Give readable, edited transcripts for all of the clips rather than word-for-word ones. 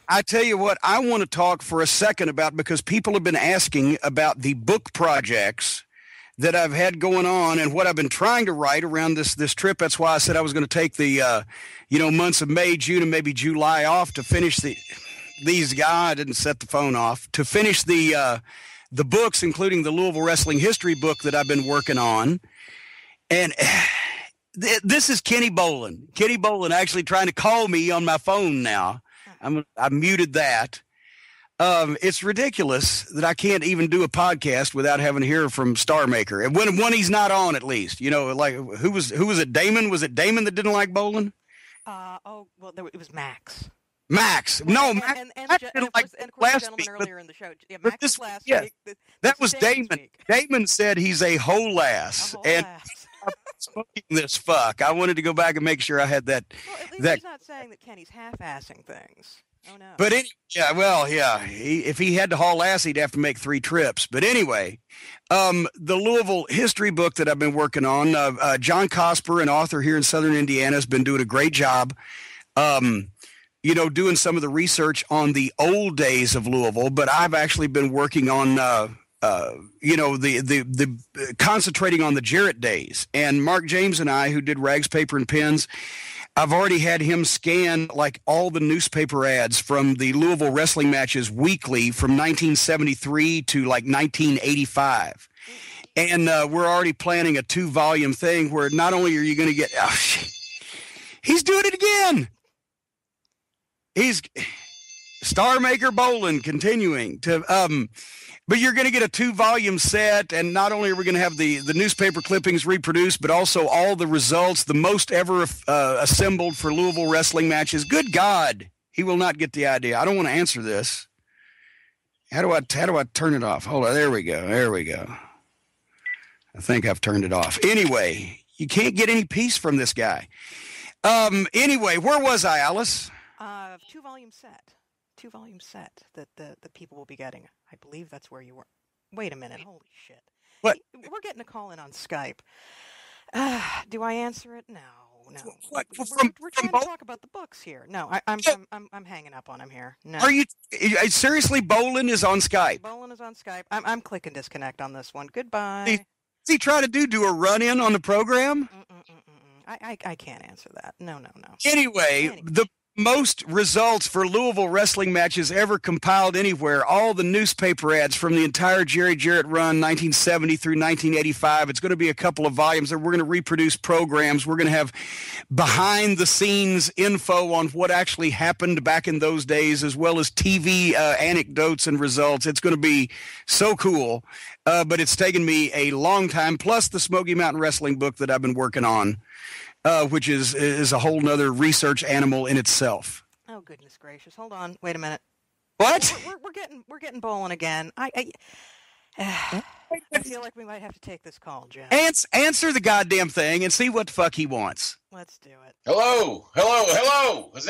I tell you what, I want to talk for a second about, because people have been asking about the book projects that I've had going on and what I've been trying to write around this trip. That's why I said I was going to take the, months of May, June, and maybe July off to finish these guys. I didn't set the phone off to finish the books, including the Louisville Wrestling History book that I've been working on. And this is Kenny Bolin. Kenny Bolin actually trying to call me on my phone now. I muted that. It's ridiculous that I can't even do a podcast without having to hear from Star Maker. And when he's not on, at least, like who was it? Damon? Was it Damon that didn't like Bolin? It was Max. Max. Well, no, Max. And of course, last week. Earlier in the show. Yeah, Max was last week. That was Damon. Damon said he's a whole ass. And I'm smoking this fuck. I wanted to go back and make sure I had that. Well, at least he's not saying that Kenny's half-assing things. Oh, no. But if he had to haul ass, he'd have to make 3 trips. But anyway, the Louisville history book that I've been working on, John Cosper, an author here in Southern Indiana, has been doing a great job, doing some of the research on the old days of Louisville. But I've actually been working on, the concentrating on the Jarrett days. And Mark James and I, who did Rags, Paper, and Pens, I've already had him scan like all the newspaper ads from the Louisville wrestling matches weekly from 1973 to like 1985. And we're already planning a 2-volume thing where not only are you going to get, he's doing it again. He's Star Maker Bolin continuing to, but you're going to get a 2-volume set, and not only are we going to have the newspaper clippings reproduced, but also all the results, the most ever assembled for Louisville wrestling matches. Good God, he will not get the idea. I don't want to answer this. How do I turn it off? Hold on, there we go. I think I've turned it off. Anyway, you can't get any peace from this guy. Anyway, where was I, Alice? 2-volume set. 2-volume set that the people will be getting. I believe that's where you were. Wait a minute. Holy shit. What? Hey, we're getting a call in on Skype. Do I answer it? No. What? We're trying to talk about the books here. No, I'm hanging up on him here. No. Are you seriously? Bolin is on Skype. Bolin is on Skype. I'm clicking disconnect on this one. Goodbye. What's he trying to do a run-in on the program? I can't answer that. No. Anyway, the most results for Louisville wrestling matches ever compiled anywhere. All the newspaper ads from the entire Jerry Jarrett run, 1970 through 1985. It's going to be a couple of volumes that we're going to reproduce programs. We're going to have behind-the-scenes info on what actually happened back in those days, as well as TV anecdotes and results. It's going to be so cool, but it's taken me a long time, plus the Smoky Mountain Wrestling book that I've been working on. Which is a whole nother research animal in itself. Oh, goodness gracious! Hold on, wait a minute. What? We're getting Bolin again. I feel like we might have to take this call, Jeff. Answer the goddamn thing and see what the fuck he wants. Let's do it. Hello. Is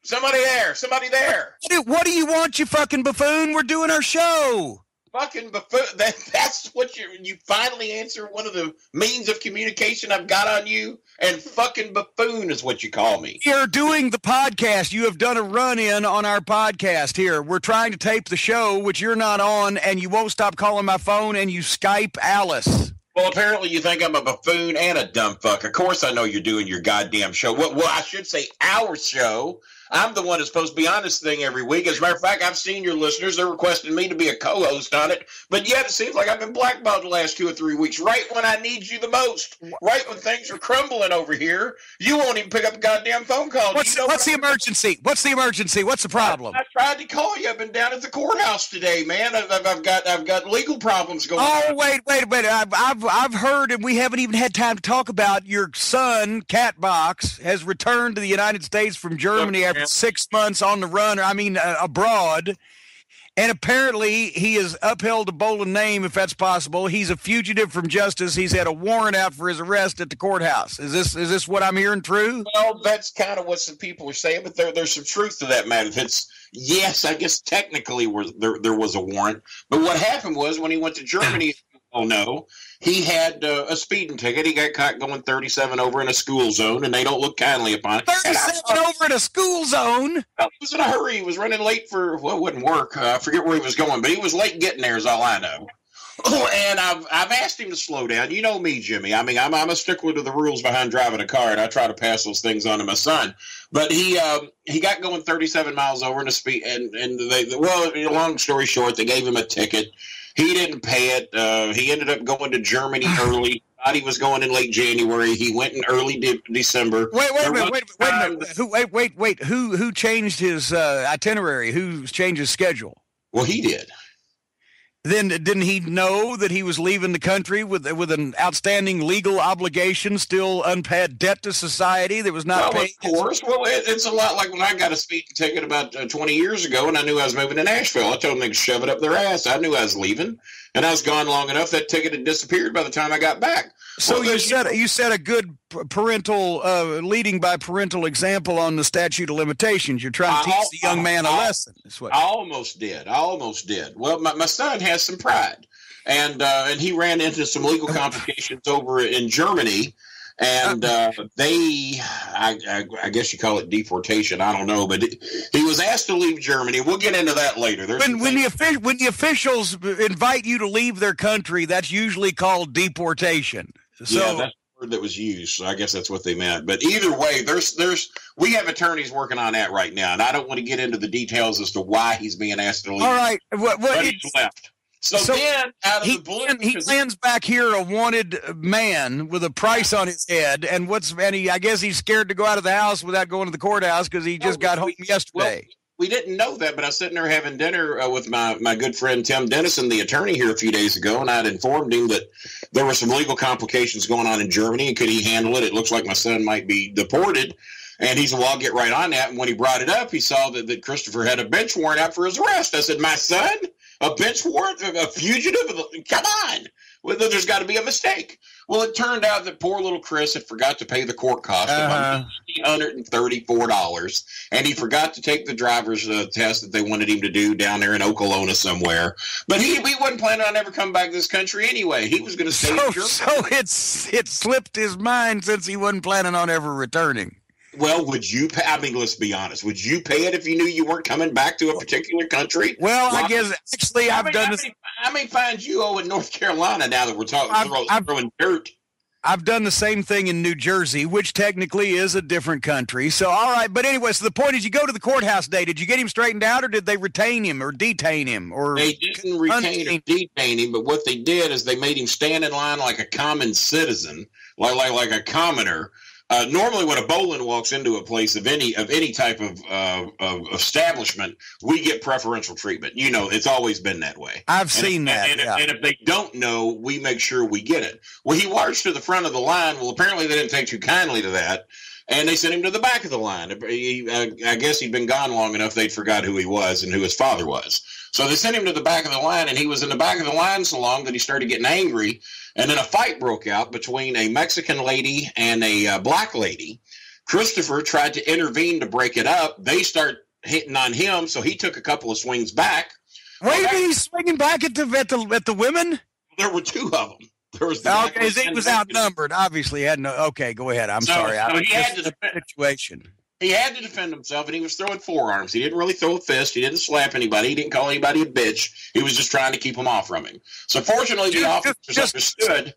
somebody there? Somebody there? What do you want, you fucking buffoon? We're doing our show. Fucking buffoon. That's what you finally answer one of the means of communication I've got on you, and fucking buffoon is what you call me. You're doing the podcast. You have done a run-in on our podcast here. We're trying to tape the show, which you're not on, and you won't stop calling my phone, and you Skype Alice. Well, apparently you think I'm a buffoon and a dumb fuck. Of course I know you're doing your goddamn show. Well, I should say our show. I'm the one that's supposed to be on this thing every week. As a matter of fact, I've seen your listeners. They're requesting me to be a co-host on it. But yet it seems like I've been blackballed the last 2 or 3 weeks, right when I need you the most, right when things are crumbling over here. You won't even pick up a goddamn phone call. What's the emergency? What's the emergency? What's the problem? I tried to call you. I've been down at the courthouse today, man. I've got legal problems going on. Oh, wait. I've heard, and we haven't even had time to talk about, your son, Catbox, has returned to the United States from Germany after 6 months on the run, abroad, and apparently he has upheld the Bolin name, if that's possible. He's a fugitive from justice. He's had a warrant out for his arrest at the courthouse. Is this what I'm hearing true? Well, that's kind of what some people are saying, but there's some truth to that matter. Yes, I guess technically there was a warrant, but what happened was when he went to Germany Oh, no. He had a speeding ticket. He got caught going 37 over in a school zone, and they don't look kindly upon it. 37 over in a school zone? Well, he was in a hurry. He was running late for, well, it wouldn't work. I forget where he was going, but he was late getting there is all I know. Oh, and I've asked him to slow down. You know me, Jimmy. I mean, I'm a stickler to the rules behind driving a car, and I try to pass those things on to my son. But he got going 37 miles over in a speed, and well, long story short, they gave him a ticket. He didn't pay it. He ended up going to Germany early. Thought he was going in late January. He went in early December. Wait a minute. Who changed his itinerary? Who changed his schedule? Well, he did. Then didn't he know that he was leaving the country with an outstanding legal obligation, still unpaid debt to society that was not paid? Of course. Well, it's a lot like when I got a speeding ticket about 20 years ago, and I knew I was moving to Nashville. I told them they could shove it up their ass. I knew I was leaving, and I was gone long enough. That ticket had disappeared by the time I got back. So well, you set a good parental leading by parental example on the statute of limitations. You're trying to teach the young man a lesson. I almost did. Well, my son has some pride, and he ran into some legal complications over in Germany, and I guess you call it deportation. I don't know, but he was asked to leave Germany. We'll get into that later. When the officials invite you to leave their country, that's usually called deportation. So, yeah, that's the word that was used. So I guess that's what they meant. But either way, we have attorneys working on that right now, and I don't want to get into the details as to why he's being asked to leave. All right, but he's left. So then, out of the blue, he lands back here a wanted man with a price on his head, and I guess he's scared to go out of the house without going to the courthouse because he just got home yesterday. Well, we didn't know that, but I was sitting there having dinner with my good friend Tim Dennison, the attorney here a few days ago, and I'd informed him that there were some legal complications going on in Germany, and could he handle it? It looks like my son might be deported. And he said, well, I'll get right on that. And when he brought it up, he saw that Christopher had a bench warrant out for his arrest. I said, my son? A bench warrant? A fugitive? Come on. Well, there's got to be a mistake. Well, it turned out that poor little Chris had forgot to pay the court cost of $134, and he forgot to take the driver's test that they wanted him to do down there in Oklahoma somewhere. But he wasn't planning on ever coming back to this country anyway. He was going to stay in Germany. So it slipped his mind since he wasn't planning on ever returning. Well, would you pay? I mean, let's be honest. Would you pay it if you knew you weren't coming back to a particular country? Well, I guess actually I've done this. How many fines you owe in North Carolina now that we're throwing dirt? I've done the same thing in New Jersey, which technically is a different country. So, all right. But anyway, so the point is you go to the courthouse day. Did you get him straightened out, or did they retain him or detain him? Or they didn't retain or detain him, but what they did is they made him stand in line like a common citizen, like a commoner. Normally, when a Bolin walks into a place of any type of establishment, we get preferential treatment. You know, it's always been that way. I've seen that. And if they don't know, we make sure we get it. Well, he marched to the front of the line. Well, apparently they didn't take too kindly to that, and they sent him to the back of the line. I guess he'd been gone long enough they'd forgot who he was and who his father was. So they sent him to the back of the line, and he was in the back of the line so long that he started getting angry. And then a fight broke out between a Mexican lady and a black lady. Christopher tried to intervene to break it up. They start hitting on him, so he took a couple of swings back. Wait, he's swinging back at the women? There were two of them. There was the he was outnumbered. Obviously, had no. Okay, go ahead. I'm sorry. So he had the situation. He had to defend himself, and he was throwing forearms. He didn't really throw a fist. He didn't slap anybody. He didn't call anybody a bitch. He was just trying to keep them off from him. So fortunately, the officers understood.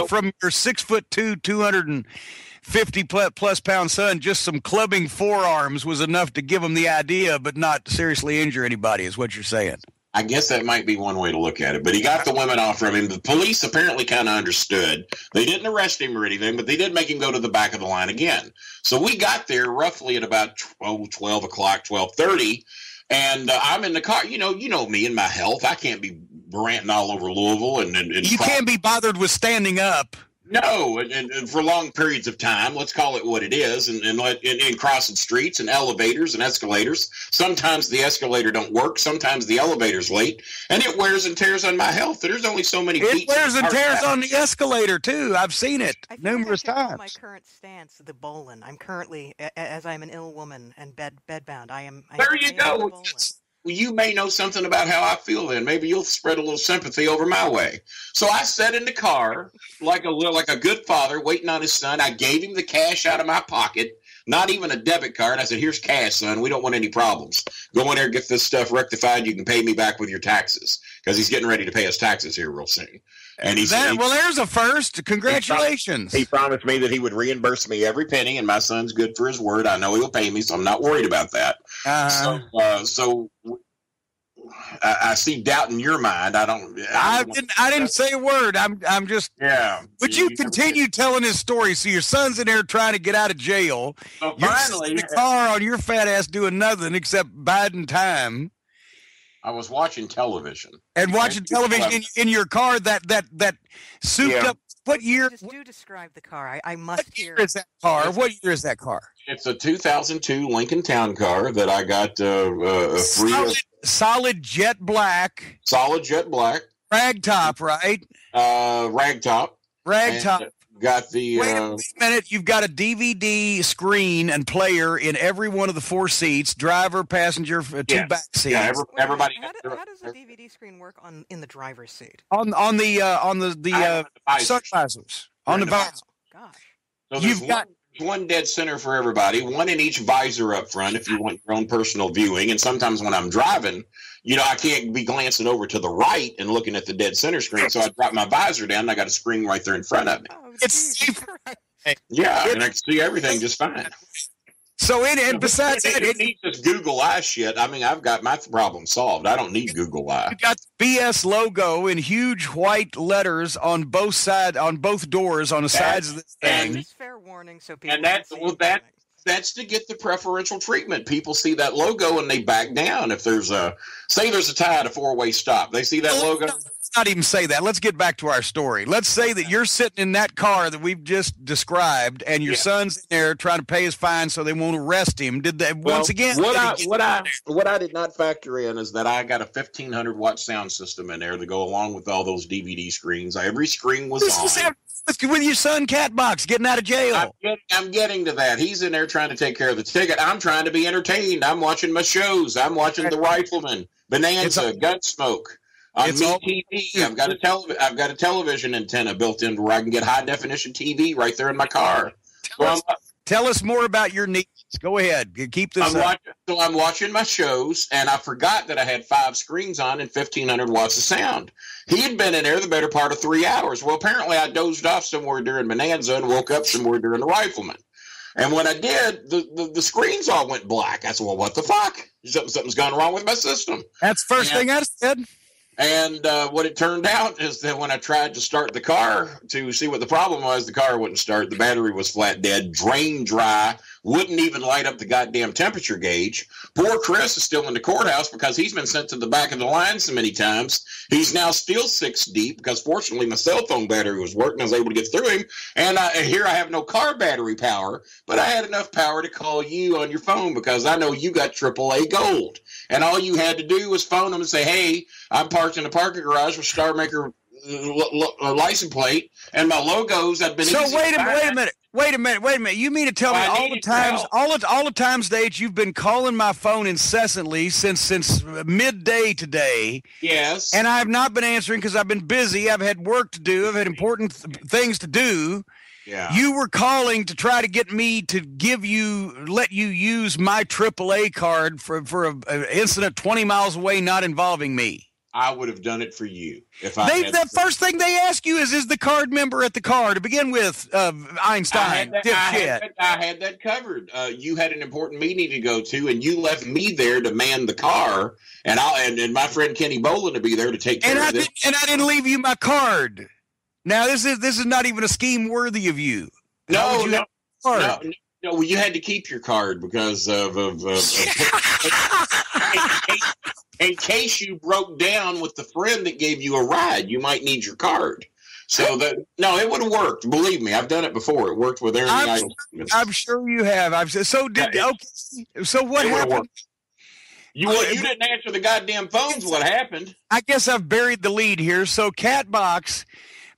From your 6'2", 250 plus pound son, just some clubbing forearms was enough to give him the idea, but not seriously injure anybody, is what you're saying. I guess that might be one way to look at it, but he got the women off from him. The police apparently kind of understood. They didn't arrest him or anything, but they did make him go to the back of the line again. So we got there roughly at about 12 o'clock, 12:30, and I'm in the car. You know me and my health. I can't be ranting all over Louisville. And you can't be bothered with standing up. No, and for long periods of time, let's call it what it is, and crossing streets and elevators and escalators. Sometimes the escalator don't work. Sometimes the elevator's late, and it wears and tears on my health. There's only so many. It wears and tears on the escalator too. I've seen it numerous times. My current stance, the Bolin. I'm currently, as I'm an ill woman and bedbound. There you go. you may know something about how I feel then. Maybe you'll spread a little sympathy over my way. So I sat in the car like a good father waiting on his son. I gave him the cash out of my pocket, not even a debit card. I said, here's cash, son. We don't want any problems. Go in there, get this stuff rectified. You can pay me back with your taxes, because he's getting ready to pay his taxes here real soon. And well, there's a first. Congratulations. He promised me that he would reimburse me every penny, and my son's good for his word. I know he'll pay me, so I'm not worried about that. So I see doubt in your mind. I didn't say a word. I'm just. Yeah. Would you continue telling his story? So your son's in there trying to get out of jail. So you're finally, in the car on your fat ass doing nothing except biding time. I was watching television. And watching television in your car, that souped up. What year? Just do describe the car. I must hear. What year is that car? What year is that car? It's a 2002 Lincoln Town Car that I got free. Solid jet black. Solid jet black. Ragtop, right? Ragtop. Ragtop. Got the. Wait a minute. You've got a DVD screen and player in every one of the four seats. Driver, passenger, two back seats. Yeah, everybody. How does a DVD screen work in the driver's seat? On the sun visors. On the visor. Gosh. So you've got one dead center for everybody, one in each visor up front if you want your own personal viewing. And sometimes when I'm driving, I can't be glancing over to the right and looking at the dead center screen. So I drop my visor down and I got a screen right there in front of me. Oh, it's yeah, and I can see everything just fine. So besides that, it needs this Google Eye shit. I mean, I've got my problem solved. I don't need Google Eye. You got the BS logo in huge white letters on both doors on the sides of this thing. Just fair warning, so people. And that's to get the preferential treatment. People see that logo and they back down. If there's a tie at a four-way stop, they see that logo. Let's not even say that. Let's get back to our story. Let's say that you're sitting in that car that we've just described, and your son's in there trying to pay his fine so they won't arrest him. Once again? What I did not factor in is that I got a 1,500 watt sound system in there to go along with all those DVD screens. Every screen was on. With your son, Catbox, getting out of jail. I'm getting to that. He's in there trying to take care of the ticket. I'm trying to be entertained. I'm watching my shows. I'm watching The Rifleman, Bonanza, Gunsmoke. On Me TV, I've got a television antenna built in where I can get high definition TV right there in my car. Tell us more about your needs. Go ahead. Keep this up. I'm watching my shows, and I forgot that I had 5 screens on and 1,500 watts of sound. He had been in there the better part of 3 hours. Well, apparently I dozed off somewhere during Bonanza and woke up somewhere during The Rifleman. And when I did, the screens all went black. I said, well, what the fuck? Something's gone wrong with my system. That's the first thing I said. And what it turned out is that when I tried to start the car to see what the problem was, the car wouldn't start. The battery was flat dead, drain dry, wouldn't even light up the goddamn temperature gauge. Poor Chris is still in the courthouse because he's been sent to the back of the line so many times. He's now still 6 deep because fortunately my cell phone battery was working. I was able to get through him. And here I have no car battery power, but I had enough power to call you on your phone because I know you got AAA gold. And all you had to do was phone them and say, hey, I'm parked in a parking garage with Star Maker license plate, and my logos have been. So wait a minute. You mean to tell me all the times, Dave, you've been calling my phone incessantly since midday today? Yes. And I have not been answering because I've been busy. I've had work to do. I've had important things to do. Yeah. You were calling to try to get me to let you use my AAA card for an incident 20 miles away, not involving me. I would have done it for you if the first thing they ask you is the card member at the car to begin with? Einstein. I had that covered. You had an important meeting to go to, and you left me there to man the car, and my friend Kenny Bolin to be there to take care of this. And I didn't leave you my card. Now this is not even a scheme worthy of you. No. Well, you had to keep your card because of in case you broke down with the friend that gave you a ride, you might need your card. So it would have worked. Believe me, I've done it before. It worked with Aaron. I'm sure you have. So what happened? You didn't answer the goddamn phones. What happened? I guess I've buried the lead here. So Catbox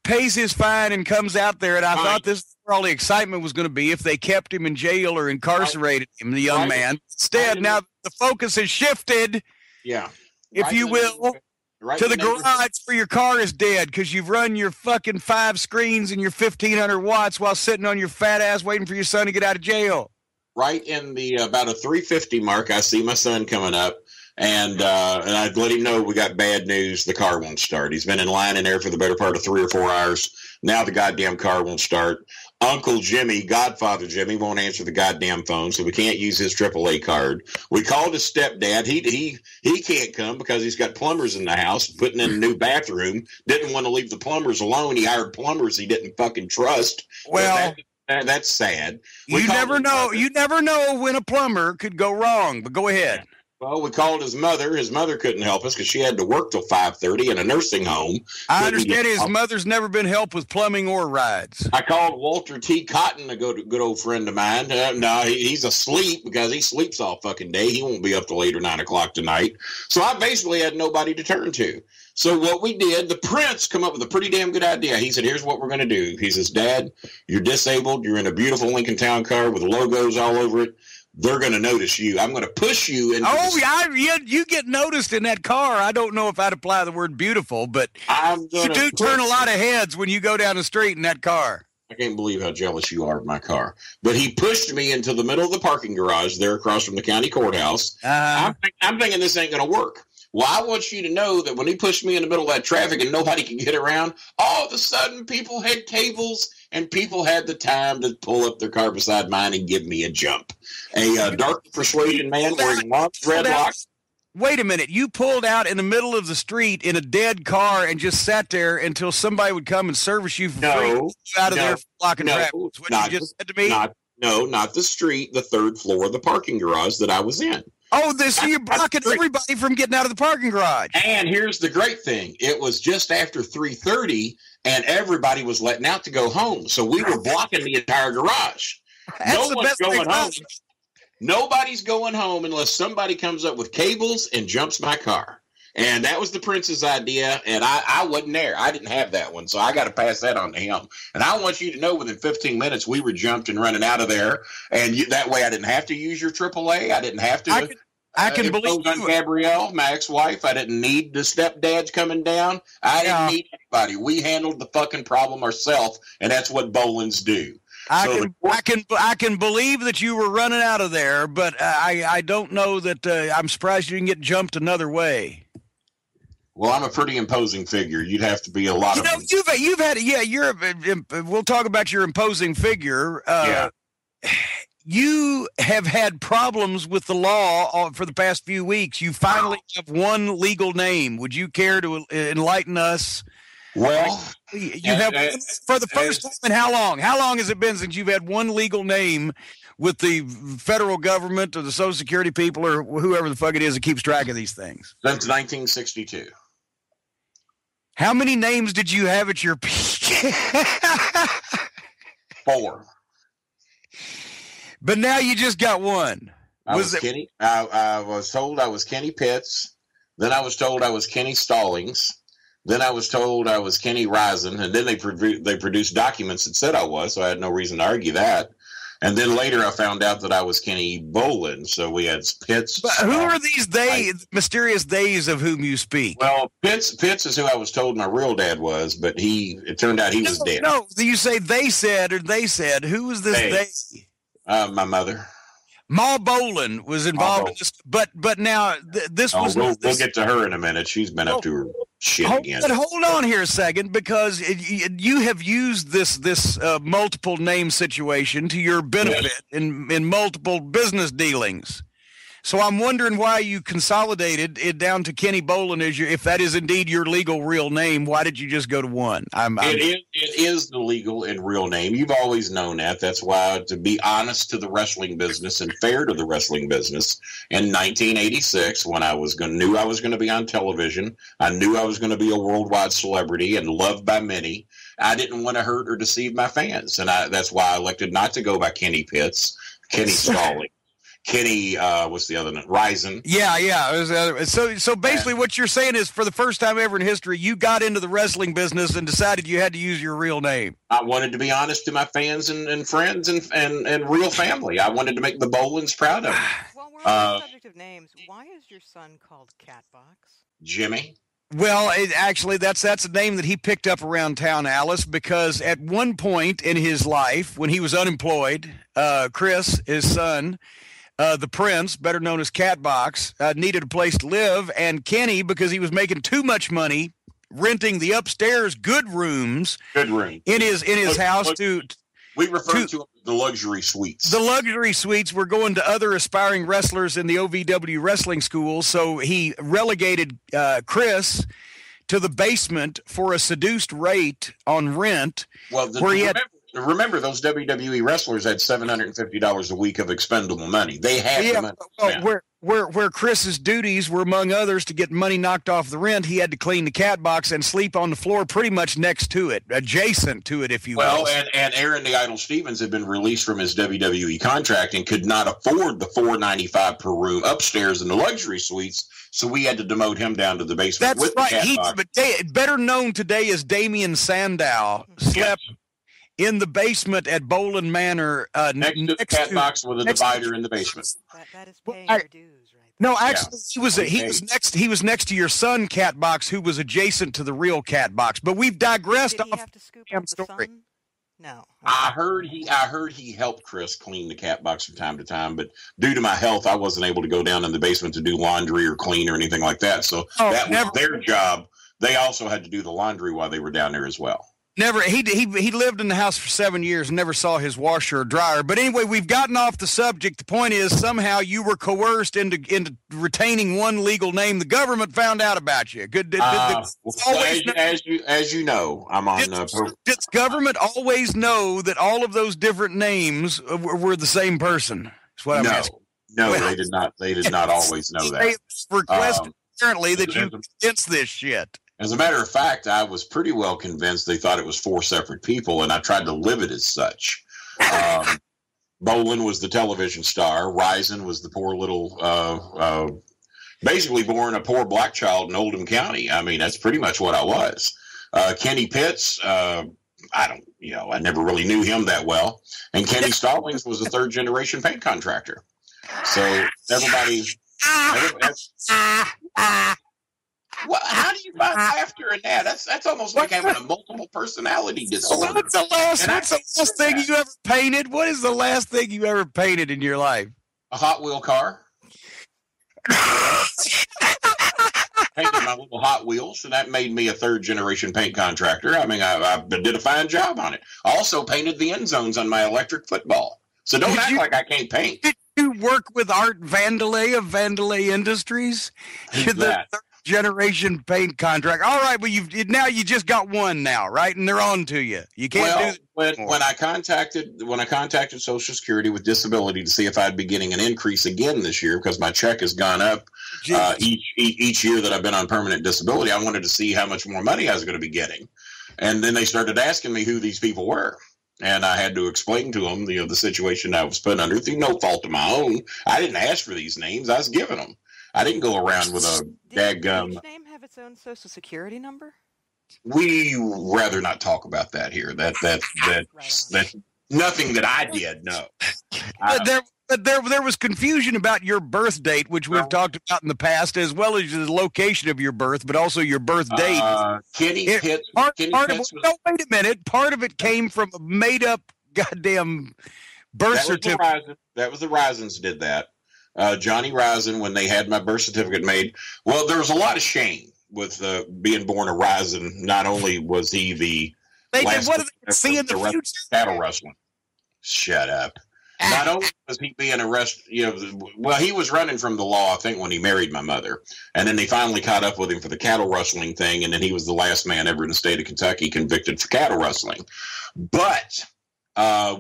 pays his fine and comes out there, and I thought this is where all the excitement was going to be if they kept him in jail or incarcerated him, the young man. Instead, now the focus has shifted Yeah. If Right you will, right to the garage where your car is dead because you've run your fucking 5 screens and your 1,500 watts while sitting on your fat ass waiting for your son to get out of jail. Right in the about a 350 mark, I see my son coming up, and I'd let him know we got bad news. The car won't start. He's been in line in there for the better part of 3 or 4 hours. Now the goddamn car won't start. Uncle Jimmy, Godfather Jimmy, won't answer the goddamn phone, so we can't use his AAA card. We called his stepdad. He can't come because he's got plumbers in the house putting in a new bathroom. Didn't want to leave the plumbers alone. He hired plumbers he didn't fucking trust. Well, that's sad. You never know. You never know when a plumber could go wrong. But go ahead. Well, we called his mother. His mother couldn't help us because she had to work till 5:30 in a nursing home. I understand his mother's never been helped with plumbing or rides. I called Walter T. Cotton, a good old friend of mine. No, he's asleep because he sleeps all fucking day. He won't be up till 8 or 9 o'clock tonight. So I basically had nobody to turn to. So what we did, the Prince come up with a pretty damn good idea. He said, here's what we're going to do. He says, Dad, you're disabled. You're in a beautiful Lincoln Town car with logos all over it. They're going to notice you. I'm going to push you into you get noticed in that car. I don't know if I'd apply the word beautiful, but you do turn a lot of heads when you go down the street in that car. I can't believe how jealous you are of my car. But he pushed me into the middle of the parking garage there across from the county courthouse. I'm thinking this ain't going to work. Well, I want you to know that when he pushed me in the middle of that traffic and nobody could get around, all of a sudden people had cables and people had the time to pull up their car beside mine and give me a jump. A dark persuasion man wearing long dreadlocks. Wait a minute. You pulled out in the middle of the street in a dead car and just sat there until somebody would come and service you for free out of there blocking traffic. That's what you just said to me? Not the street, the third floor of the parking garage that I was in. Oh, so you're blocking everybody from getting out of the parking garage. And here's the great thing. It was just after 3:30, and everybody was letting out to go home. So we were blocking the entire garage. That's the best going home. Nobody's going home unless somebody comes up with cables and jumps my car. And that was the Prince's idea, and I wasn't there. I didn't have that one, so I got to pass that on to him. And I want you to know within 15 minutes we were jumped and running out of there, and that way I didn't have to use your AAA. I didn't have to. I can believe on Gabrielle, my ex-wife. I didn't need the stepdads coming down. I didn't need anybody. We handled the fucking problem ourselves, and that's what Bolins do. I can believe that you were running out of there, but I don't know that I'm surprised you didn't get jumped another way. Well, I'm a pretty imposing figure. You'd have to be a lot of. You've had we'll talk about your imposing figure. You have had problems with the law for the past few weeks. You finally have one legal name. Would you care to enlighten us? Well, you have for the first time in how long? How long has it been since you've had one legal name with the federal government or the Social Security people or whoever the fuck it is that keeps track of these things? Since 1962. How many names did you have at your peak? 4. But now you just got one. I was told I was Kenny Pitts. Then I was told I was Kenny Stallings. Then I was told I was Kenny Risen. And then they produced documents that said I was, so I had no reason to argue that. And then later I found out that I was Kenny Bolin. So we had Pitts. But who are these mysterious days of whom you speak? Well, Pitts is who I was told my real dad was, but it turned out he was dead. No, you say they said or they said. Who was this they? My mother. Ma Bolin was involved in this, but now this was. We'll get to her in a minute. She's been up to her shit again. But hold on here a second, because you have used this multiple name situation to your benefit in multiple business dealings. So I'm wondering why you consolidated it down to Kenny Bolin if that is indeed your legal real name. Why did you just go to one? It is the legal and real name. You've always known that. That's why, to be honest to the wrestling business and fair to the wrestling business, in 1986, when knew I was going to be on television, I knew I was going to be a worldwide celebrity and loved by many. I didn't want to hurt or deceive my fans, and that's why I elected not to go by Kenny Pitts, Kenny Stallings. Kenny, what's the other name? Risen. Yeah. It was the other. So basically what you're saying is for the first time ever in history, you got into the wrestling business and decided you had to use your real name. I wanted to be honest to my fans and friends and real family. I wanted to make the Bolins proud of me. Well, we're on the subject of names, why is your son called Catbox? Jimmy. Well, actually, that's a name that he picked up around town, Alice, because at one point in his life, when he was unemployed, Chris, his son, the Prince, better known as Catbox, needed a place to live, and Kenny, because he was making too much money renting the upstairs good rooms in his house we refer to the luxury suites. The luxury suites were going to other aspiring wrestlers in the OVW wrestling school, so he relegated Chris to the basement for a seduced rate on rent. Well, remember those WWE wrestlers had $750 a week of expendable money. They had the money. Well, where Chris's duties were, among others, to get money knocked off the rent, he had to clean the cat box and sleep on the floor pretty much next to it, adjacent to it, if you will. Well, and Aaron the Idol Stevens had been released from his WWE contract and could not afford the $495 per room upstairs in the luxury suites, so we had to demote him down to the basement. That's right. Better known today as Damian Sandow slept in the basement at Bolin Manor, next to the cat box with a divider in the basement. That is paying your dues, right? No, actually, he was next to your son, Catbox, who was adjacent to the real Catbox. But we've digressed Did he off have to scoop the up the story. son? No. I heard he helped Chris clean the cat box from time to time, but due to my health, I wasn't able to go down in the basement to do laundry or clean or anything like that. So that was their job. They also had to do the laundry while they were down there as well. Never. He lived in the house for 7 years and never saw his washer or dryer. But anyway, we've gotten off the subject. The point is, somehow you were coerced into retaining one legal name. The government found out about you. As you know, I'm on. Did the government always know that all of those different names were the same person? That's what I'm asking. No, they did not. They did not always know that. They requested apparently that you convince this shit. As a matter of fact, I was pretty well convinced they thought it was 4 separate people, and I tried to live it as such. Bolin was the television star. Risen was the poor little, basically born a poor black child in Oldham County. I mean, that's pretty much what I was. Kenny Pitts, I never really knew him that well. And Kenny Stallings was a 3rd-generation paint contractor. So everybody well, how do you find laughter in that? That's almost like having a multiple personality disorder. What's the last thing you ever painted? What is the last thing you ever painted in your life? A Hot Wheel car. Painted my little Hot Wheels, and that made me a 3rd-generation paint contractor. I mean, I did a fine job on it. I also painted the end zones on my electric football. So don't act like I can't paint. Did you work with Art Vandelay of Vandelay Industries? Who's that? Generation paint contract. All right, but you just got one now, right? And they're on to you. You can't do when I contacted Social Security with disability to see if I'd be getting an increase again this year because my check has gone up each year that I've been on permanent disability. I wanted to see how much more money I was going to be getting, and then they started asking me who these people were. And I had to explain to them, the situation I was put under through no fault of my own. I didn't ask for these names; I was given them. I didn't go around with a daggum. Did each name have its own social security number? We rather not talk about that here. That's nothing that I did. No. But there was confusion about your birth date, which we've talked about in the past, as well as the location of your birth, but also your birth date. Kenny Pitts. No, wait a minute. Part of it came from a made-up goddamn birth certificate. That was the Risens did that. Johnny Risen, when they had my birth certificate made, well, there was a lot of shame with being born a Risen. Not only was he the last cattle wrestling. Shut up. Not only was he being arrested, he was running from the law, I think, when he married my mother. And then they finally caught up with him for the cattle rustling thing. And then he was the last man ever in the state of Kentucky convicted for cattle rustling. But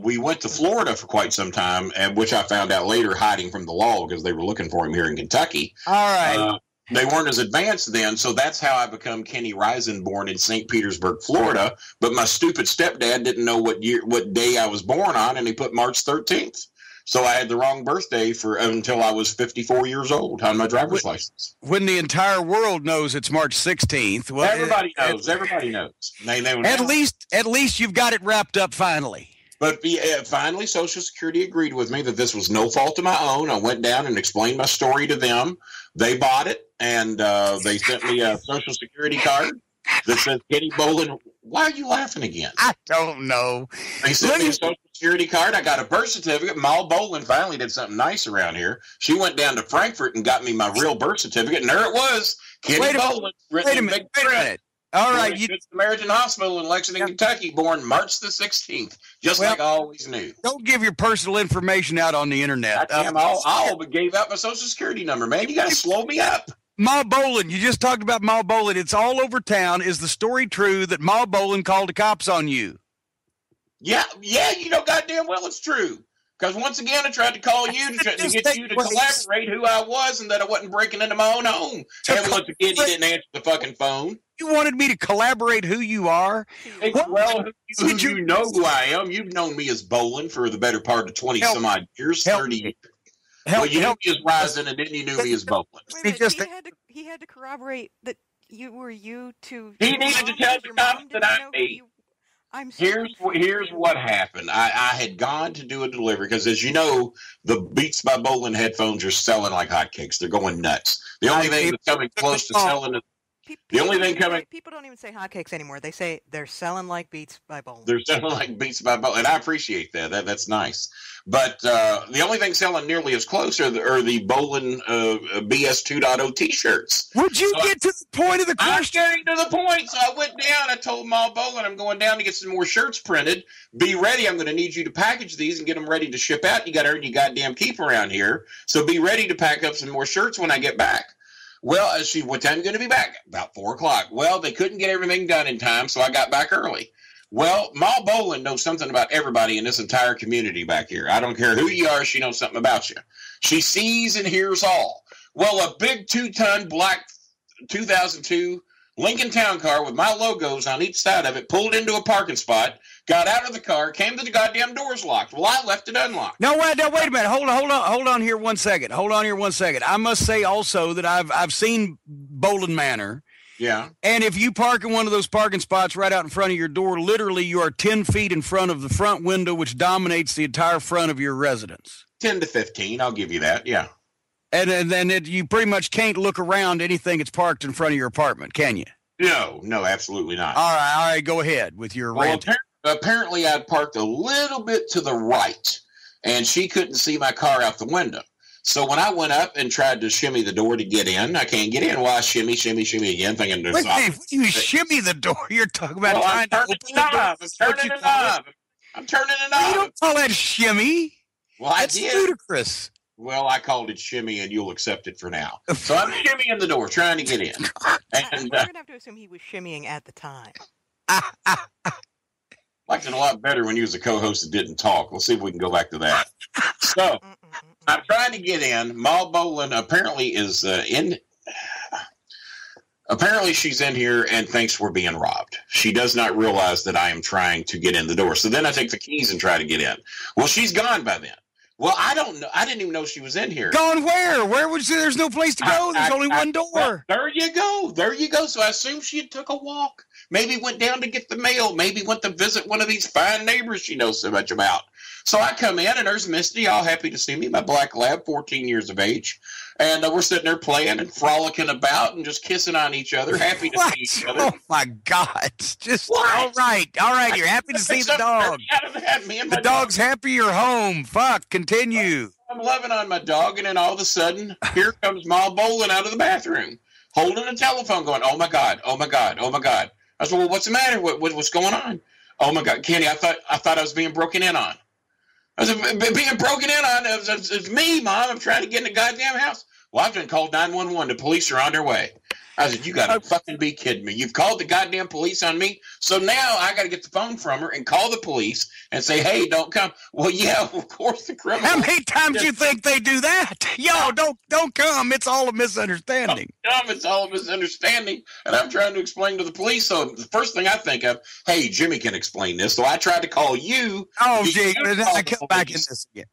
we went to Florida for quite some time, and which I found out later hiding from the law because they were looking for him here in Kentucky. All right. They weren't as advanced then, so that's how I become Kenny Risen, born in St. Petersburg, Florida. But my stupid stepdad didn't know what day I was born on, and he put March 13th. So I had the wrong birthday until I was 54 years old on my driver's license. When the entire world knows it's March 16th. Well, everybody knows. Everybody knows. At least you've got it wrapped up finally. But finally, Social Security agreed with me that this was no fault of my own. I went down and explained my story to them. They bought it, and they sent me a Social Security card that says Kenny Bolin. Why are you laughing again? I don't know. They sent me a Social Security card. I got a birth certificate. Ma Bolin finally did something nice around here. She went down to Frankfurt and got me my real birth certificate, and there it was. Kenny Bolin. Wait a minute. All right. You Samaritan Hospital in Lexington, Kentucky, born March the 16th, like I always knew. Don't give your personal information out on the internet. I gave out my Social Security number, man. You got to slow me up. Ma Bolin, you just talked about Ma Bolin. It's all over town. Is the story true that Ma Bolin called the cops on you? Yeah, you know goddamn well it's true. Because once again, I tried to call you to get you to collaborate who I was and that I wasn't breaking into my own home. And once again, you didn't answer the fucking phone. You wanted me to collaborate who you are? Well, you know who I am. You've known me as Bolin for the better part of 20-some-odd years, 30 years. Well, you knew me as Rising, and then you knew me as Bolin. He had to corroborate that you were you to... He needed to tell the cops that I'm me. Here's what happened. I had gone to do a delivery because, as you know, the Beats by Bolin headphones are selling like hotcakes. They're going nuts. The only thing that's coming close to selling it. People don't even say hotcakes anymore. They say they're selling like Beats by Bolin. They're selling like Beats by Bolin, and I appreciate that. That's nice. But the only thing selling nearly as close are the Bolin BS 2.0 T-shirts. Would you get to the point of the question? I'm getting to the point. So I went down. I told Ma Bolin I'm going down to get some more shirts printed. Be ready. I'm going to need you to package these and get them ready to ship out. You got to earn your goddamn keep around here. So be ready to pack up some more shirts when I get back. Well, what time are you going to be back? About 4 o'clock. Well, they couldn't get everything done in time, so I got back early. Well, Ma Bolin knows something about everybody in this entire community back here. I don't care who you are, she knows something about you. She sees and hears all. Well, a big 2-ton black 2002 Lincoln Town Car with my logos on each side of it pulled into a parking spot, got out of the car, came to the goddamn doors locked. Well, I left it unlocked. No, wait a minute. Hold on here 1 second. I must say also that I've seen Bolin Manor. Yeah. And if you park in one of those parking spots right out in front of your door, literally you are 10 feet in front of the front window, which dominates the entire front of your residence. 10 to 15, I'll give you that, yeah. And then you pretty much can't look around anything that's parked in front of your apartment, can you? No, absolutely not. All right, go ahead with your rant. Apparently I'd parked a little bit to the right, and she couldn't see my car out the window. So when I went up and tried to shimmy the door to get in, I can't get in. Well, I shimmy again, thinking there's something. You shimmy the door? You're talking about trying to open the door. I'm turning it on. You don't call that shimmy. Well, That's ludicrous. Well, I called it shimmy, and you'll accept it for now. So I'm shimmying the door, trying to get in. And we're going to have to assume he was shimmying at the time. Liked it a lot better when you was a co-host that didn't talk. Let's see if we can go back to that. So I'm trying to get in. Ma Bolin apparently is in. Apparently she's in here and thinks we're being robbed. She does not realize that I am trying to get in the door. So then I take the keys and try to get in. Well, she's gone by then. Well, I don't know. I didn't even know she was in here. Gone where? Where would you? There's no place to go. There's only one door. Well, there you go. So I assume she took a walk. Maybe went down to get the mail. Maybe went to visit one of these fine neighbors she knows so much about. So I come in, and there's Misty, all happy to see me, my black lab, 14 years of age. And we're sitting there playing and frolicking about and just kissing on each other, happy to see each other. Oh, my God. Just, all right. You're happy to see the dog. The dog's happy you're home. Fuck, continue. I'm loving on my dog, and then all of a sudden, here comes Ma Bolin out of the bathroom, holding a telephone going, oh, my God. I said, well, what's the matter? What's going on? Oh, my God, Kenny, I thought I was being broken in on. I was being broken in on. It's me, Mom. I'm trying to get in the goddamn house. Well, I've been called 911. The police are on their way. I said, you got to fucking be kidding me. You've called the goddamn police on me? So now I got to get the phone from her and call the police and say, hey, don't come. Well, yeah, of course the criminal. How many times you think they do that? Yo, don't come. It's all a misunderstanding. It's all a misunderstanding. And I'm trying to explain to the police. So the first thing I think of, hey, Jimmy can explain this. So I tried to call you. Oh, gee, I come back in this again.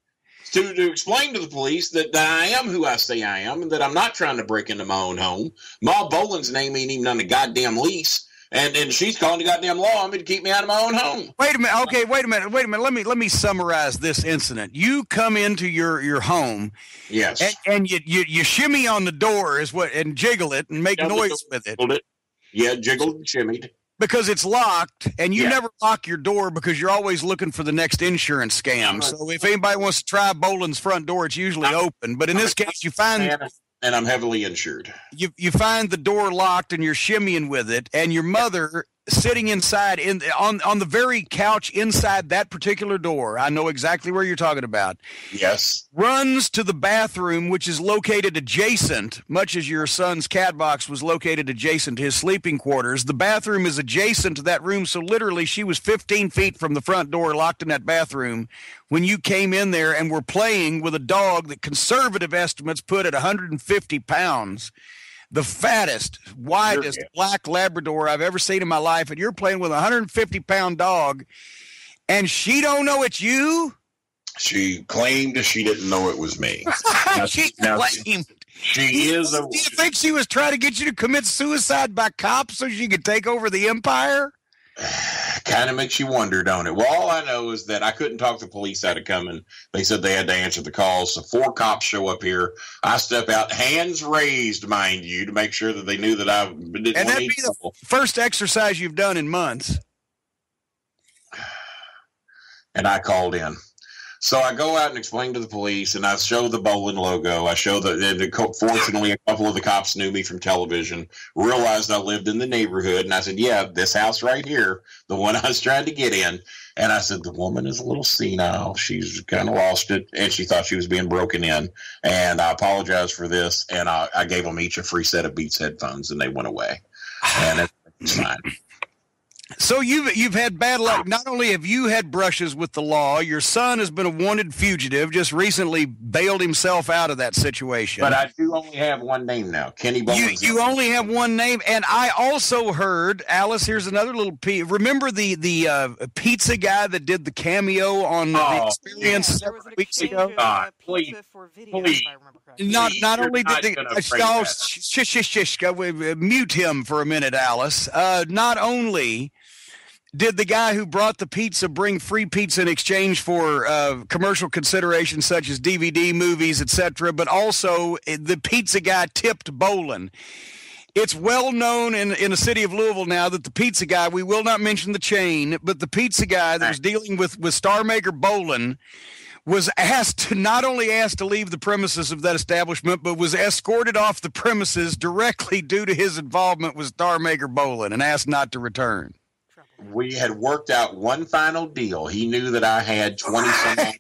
To explain to the police that I am who I say I am and that I'm not trying to break into my own home. Ma Bolin's name ain't even on the goddamn lease. And she's calling the goddamn law on me to keep me out of my own home. Wait a minute. Okay, wait a minute. Let me summarize this incident. You come into your home, yes, and you shimmy on the door and jiggle it and make noise with it. Yeah, jiggled and shimmied. Because it's locked, and you never lock your door because you're always looking for the next insurance scam. So if anybody wants to try Bolin's front door, it's usually open. But in this case, you find... And I'm heavily insured. You find the door locked, and you're shimmying with it, and your mother sitting inside on the very couch inside that particular door. I know exactly where you're talking about. Yes. Runs to the bathroom, which is located adjacent, much as your son's cat box was located adjacent to his sleeping quarters. The bathroom is adjacent to that room, so literally she was 15 feet from the front door, locked in that bathroom, when you came in there and were playing with a dog that conservative estimates put at 150 pounds. The fattest, widest black Labrador I've ever seen in my life, and you're playing with a 150-pound dog, and she don't know it's you? She claimed she didn't know it was me. She claimed. She is a... Do you think she was trying to get you to commit suicide by cops so she could take over the empire? Kind of makes you wonder, don't it? Well, all I know is that I couldn't talk the police out of coming. They said they had to answer the calls. So 4 cops show up here. I step out, hands raised, mind you, to make sure that they knew that I didn't want to. And that'd be the first exercise you've done in months. And I called in. So I go out and explain to the police, and I show the Bolin logo. I show fortunately, a couple of the cops knew me from television, realized I lived in the neighborhood, and I said, yeah, this house right here, the one I was trying to get in. And I said, the woman is a little senile. She's kind of lost it, and she thought she was being broken in. And I apologize for this, and I gave them each a free set of Beats headphones, and they went away. And it's fine. So you've had bad luck. Not only have you had brushes with the law, your son has been a wanted fugitive, just recently bailed himself out of that situation. But I do only have one name now, Kenny Bolin. You only have one name, and I also heard, Alice, here's another little piece. Remember the pizza guy that did the cameo on the Experience several weeks ago? Please. Not only did mute him for a minute, Alice. Not only did the guy who brought the pizza bring free pizza in exchange for commercial consideration such as DVD, movies, etc., but also the pizza guy tipped Bolin. It's well known in the city of Louisville now that the pizza guy, we will not mention the chain, but the pizza guy that was dealing with star maker Bolin was not only asked to leave the premises of that establishment, but was escorted off the premises directly due to his involvement with star maker Bolin and asked not to return. We had worked out one final deal. He knew that I had 20-some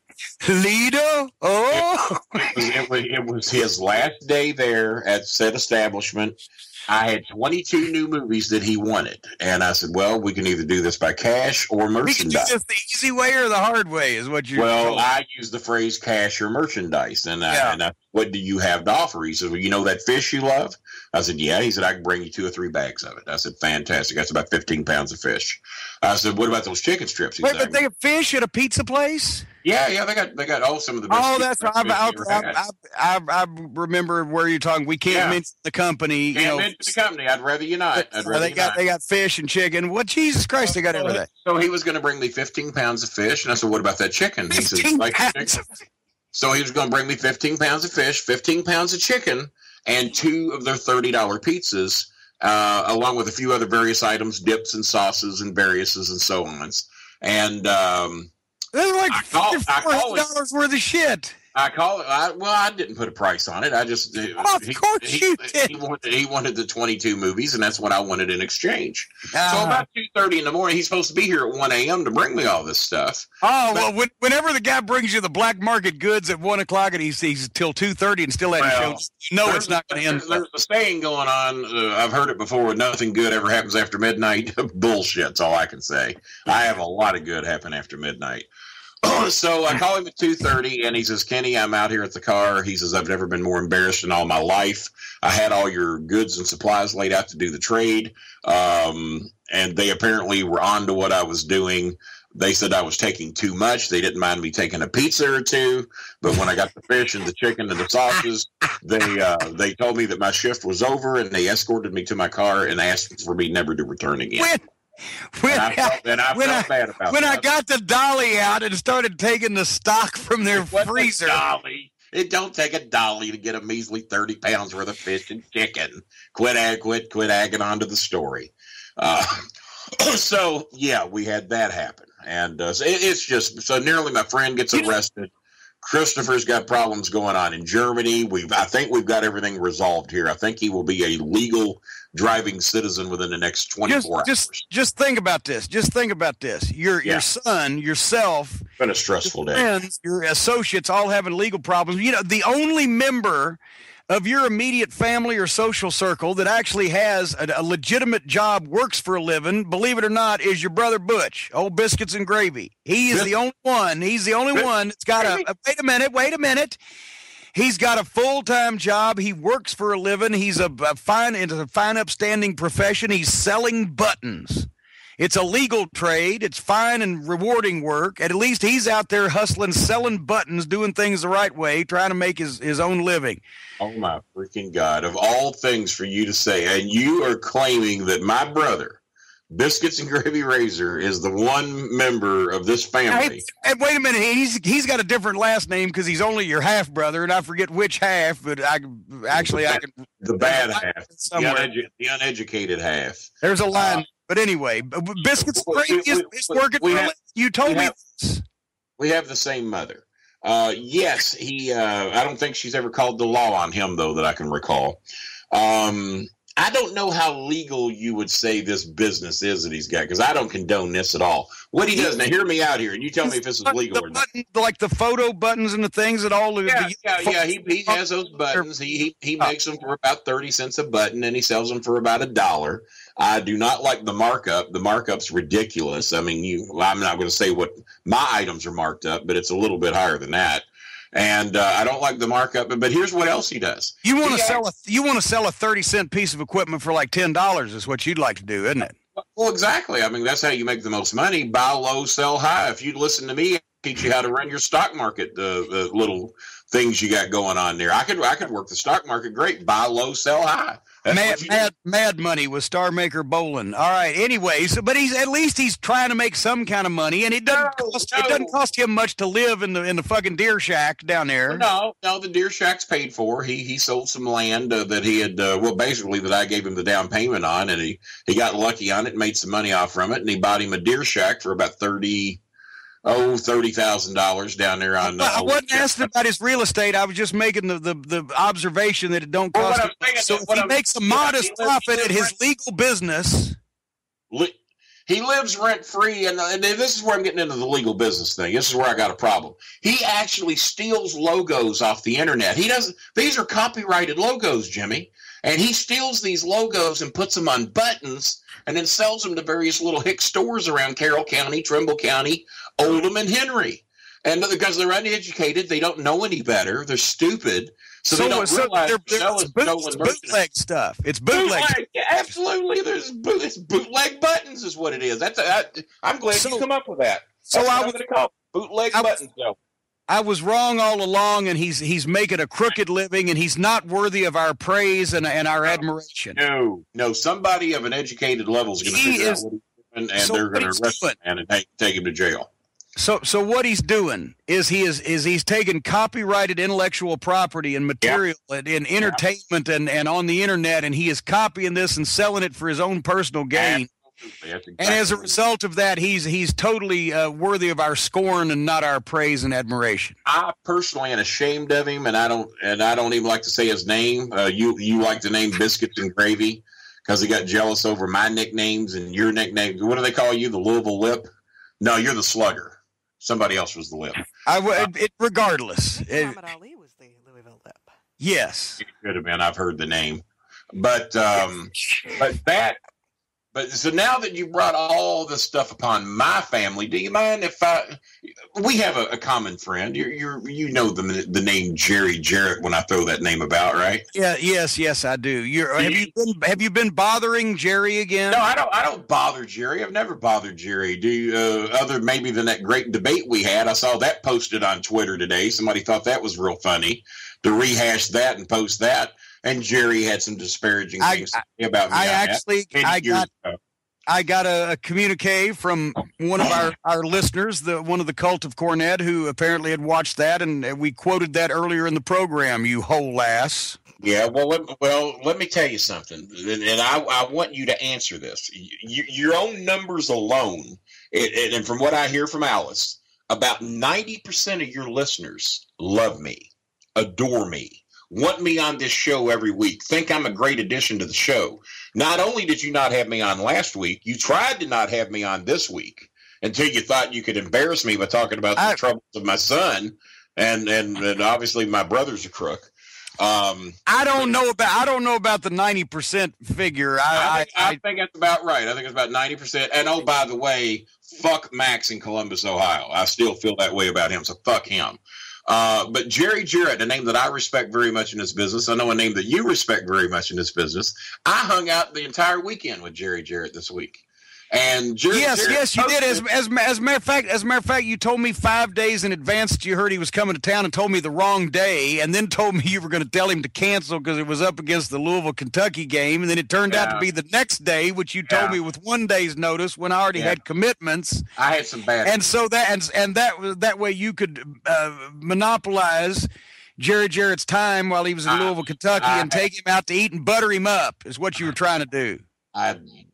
Leader? Oh! It was his last day there at said establishment. I had 22 new movies that he wanted. And I said, well, we can either do this by cash or merchandise. We can do this the easy way or the hard way is what you're Well, I use the phrase cash or merchandise. And I, what do you have to offer? He said, well, you know that fish you love? I said, yeah. He said, I can bring you 2 or 3 bags of it. I said, fantastic. That's about 15 pounds of fish. I said, what about those chicken strips? Wait, but they have fish at a pizza place? Yeah, they got some of the best. Oh, that's right. I remember where you're talking. We can't mention the company. Can't mention the company. I'd rather you not. They got fish and chicken. What? Jesus Christ, they got everything. So he was going to bring me 15 pounds of fish, and I said, what about that chicken? He said, so he was going to bring me 15 pounds of fish, 15 pounds of chicken, and 2 of their $30 pizzas, along with a few other various items, dips and sauces and variouses and so on. And they're like $400 worth of shit. I call it. I didn't put a price on it. I just. Of course you did. He wanted the 22 movies, and that's what I wanted in exchange. So about 2:30 in the morning, he's supposed to be here at 1 a.m. to bring me all this stuff. Well, whenever the guy brings you the black market goods at 1 o'clock and he's till 2:30 and still hasn't shown, it's not going to end. There's a saying going on. I've heard it before. Nothing good ever happens after midnight. Bullshit's all I can say. I have a lot of good happen after midnight. So I call him at 2:30, and he says, Kenny, I'm out here at the car. He says, I've never been more embarrassed in all my life. I had all your goods and supplies laid out to do the trade, and they apparently were on to what I was doing. They said I was taking too much. They didn't mind me taking a pizza or two. But when I got the fish and the chicken and the sausages, they told me that my shift was over, and they escorted me to my car and asked for me never to return again. When I felt bad about that. When I got the dolly out and started taking the stock from their freezer. Dolly. It don't take a dolly to get a measly 30 pounds worth of fish and chicken. Quit agging on to the story. So, yeah, we had that happen. And it's just, so nearly my friend gets arrested. Christopher's got problems going on in Germany. I think we've got everything resolved here. I think he will be a legal driving citizen within the next 24 hours. Just think about this. Your son, yourself, it's been a stressful day. Friends, your associates all having legal problems. You know, the only member of your immediate family or social circle that actually has a legitimate job, works for a living, believe it or not, is your brother Butch, old Biscuits and Gravy. He is the only one. He's the only one that's got wait a minute. He's got a full-time job. He works for a living. He's a fine, upstanding profession. He's selling buttons. It's a legal trade. It's fine and rewarding work. At least he's out there hustling, selling buttons, doing things the right way, trying to make his own living. Oh, my freaking God. Of all things for you to say, and you are claiming that my brother, Biscuits and Gravy Razor, is the one member of this family. And wait a minute. He's got a different last name because he's only your half-brother, and I forget which half, but I can... The bad half. The uneducated half. There's a line... But anyway, Biscuits Gravy is working for a You told me this. We have the same mother. Yes, I don't think she's ever called the law on him, though, that I can recall. I don't know how legal you would say this business is that he's got, because I don't condone this at all. What he does, now hear me out here, and you tell me if this is legal or not. Like the photo buttons and the things that all... He has those buttons. He makes them for about 30 cents a button, and he sells them for about $1. I do not like the markup. The markup's ridiculous. I mean, I'm not going to say what my items are marked up, but it's a little bit higher than that. And I don't like the markup. But here's what else he does. You want to sell a 30-cent piece of equipment for like $10 is what you'd like to do, isn't it? Well, exactly. I mean, that's how you make the most money. Buy low, sell high. If you'd listen to me, I'd teach you how to run your stock market, the little things you got going on there. I could work the stock market great. Buy low, sell high. Mad money with star maker Bolin. All right. Anyways, but he's trying to make some kind of money, and it doesn't cost him much to live in the fucking deer shack down there. No, the deer shack's paid for. He sold some land that he had basically that I gave him the down payment on, and he got lucky on it and made some money off from it, and he bought him a deer shack for about $30,000 down there on. I wasn't asking about his real estate. I was just making the observation that it don't cost him. So if he makes a modest profit at his legal business, he lives rent free, and this is where I'm getting into the legal business thing. This is where I got a problem. He actually steals logos off the internet. He doesn't. These are copyrighted logos, Jimmy, and he steals these logos and puts them on buttons, and then sells them to various little hick stores around Carroll County, Trimble County, Oldham, and Henry. And because they're uneducated, they don't know any better. They're stupid. So they don't realize it's bootleg stuff. It's bootleg. Yeah, absolutely. It's bootleg buttons is what it is. I'm glad you come up with that. That's what I'm going to call it. Bootleg buttons, though. I was wrong all along, and he's making a crooked living, and he's not worthy of our praise and our admiration. No. Somebody of an educated level is going to figure out what he's doing, and they're going to arrest him and take him to jail. So what he's doing is he's taking copyrighted intellectual property and material in entertainment and on the internet, and he is copying this and selling it for his own personal gain. Exactly and as a result of that, he's totally worthy of our scorn and not our praise and admiration. I personally am ashamed of him, and I don't even like to say his name. You like the name Biscuits and Gravy because he got jealous over my nicknames and your nickname. What do they call you? The Louisville Lip? No, you're the Slugger. Somebody else was the Lip. Regardless, Muhammad Ali was the Louisville Lip. Yes, it could have been. I've heard the name, but that But so now that you brought all this stuff upon my family, do you mind if we have a common friend? You know the name Jerry Jarrett when I throw that name about, right? Yeah, yes, I do. Have you been bothering Jerry again? No, I don't bother Jerry. I've never bothered Jerry. Do you, other maybe than that great debate we had? I saw that posted on Twitter today. Somebody thought that was real funny to rehash that and post that. And Jerry had some disparaging things to say about me. I got a communique from one of our listeners, one of the Cult of Cornette, who apparently had watched that, and we quoted that earlier in the program. You whole ass. Yeah, well, let me tell you something, and I want you to answer this. Your own numbers alone, and from what I hear from Alice, about 90% of your listeners love me, adore me, want me on this show every week, think I'm a great addition to the show. Not only did you not have me on last week, you tried to not have me on this week until you thought you could embarrass me by talking about the troubles of my son, and obviously my brother's a crook. I don't know about the 90% figure. I think that's about right. I think it's about 90%. And oh, by the way, fuck Max in Columbus, Ohio. I still feel that way about him, so fuck him. But Jerry Jarrett, a name that I respect very much in this business. I know a name that you respect very much in this business. I hung out the entire weekend with Jerry Jarrett this week. And Jerry yes, you did. As a matter of fact, you told me 5 days in advance that you heard he was coming to town and told me the wrong day, and then told me you were going to tell him to cancel because it was up against the Louisville, Kentucky game, and then it turned out to be the next day, which you told me with 1 day's notice when I already had commitments. I had some bad, and so that way you could monopolize Jerry Jarrett's time while he was in Louisville, Kentucky, and take him out to eat and butter him up is what you were trying to do.